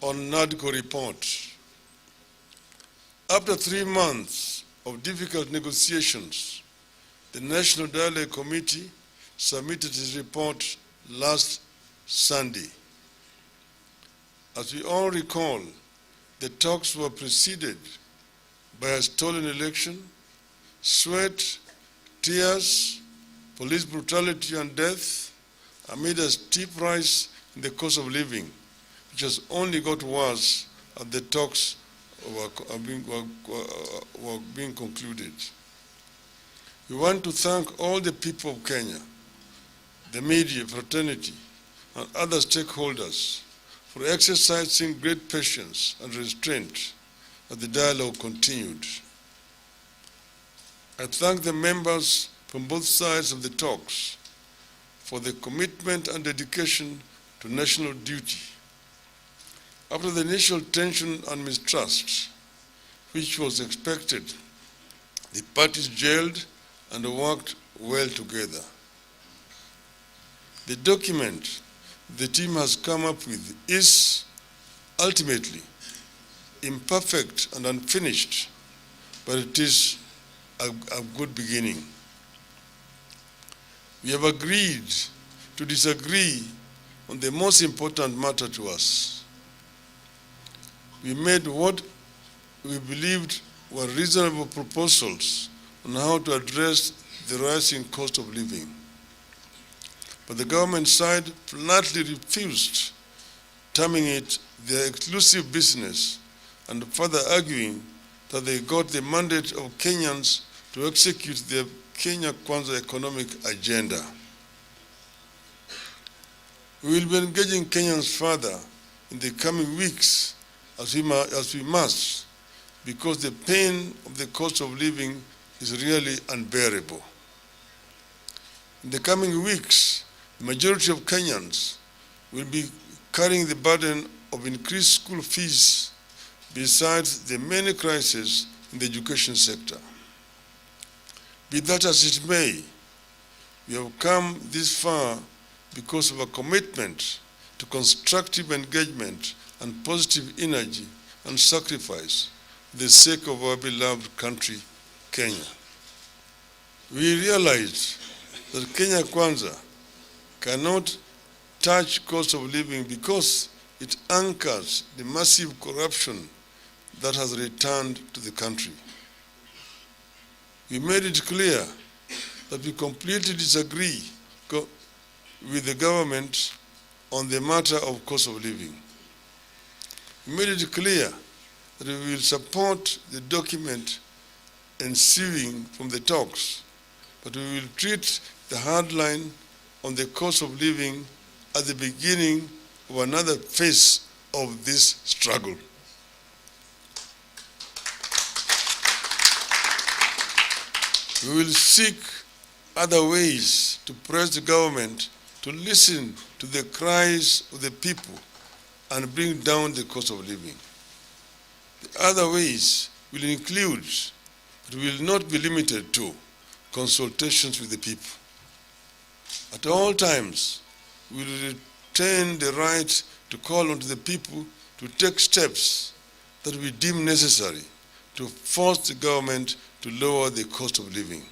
on NADCO report. After 3 months of difficult negotiations, the National Dialogue Committee submitted its report last Sunday. As we all recall, the talks were preceded by a stolen election, sweat, tears, police brutality and death, amid a steep rise in the cost of living, which has only got worse as the talks were being concluded. We want to thank all the people of Kenya, the media, fraternity, and other stakeholders for exercising great patience and restraint as the dialogue continued. I thank the members from both sides of the talks for their commitment and dedication to national duty. After the initial tension and mistrust, which was expected, the parties gelled and worked well together. The document the team has come up with is ultimately imperfect and unfinished, but it is a good beginning. We have agreed to disagree on the most important matter to us. We made what we believed were reasonable proposals on how to address the rising cost of living. But the government side flatly refused, terming it their exclusive business and further arguing that they got the mandate of Kenyans to execute their Kenya Kwanza economic agenda. We will be engaging Kenyans further in the coming weeks as we must, because the pain of the cost of living is really unbearable. In the coming weeks, the majority of Kenyans will be carrying the burden of increased school fees besides the many crises in the education sector. Be that as it may, we have come this far because of a commitment to constructive engagement and positive energy and sacrifice for the sake of our beloved country, Kenya. We realize that Kenya Kwanza cannot touch cost of living because it anchors the massive corruption that has returned to the country. We made it clear that we completely disagree with the government on the matter of cost of living. We made it clear that we will support the document ensuing from the talks, but we will treat the hard line on the cost of living at the beginning of another phase of this struggle. We will seek other ways to press the government to listen to the cries of the people and bring down the cost of living. The other ways will include, but will not be limited to, consultations with the people. At all times, we will retain the right to call on the people to take steps that we deem necessary to force the government to lower the cost of living.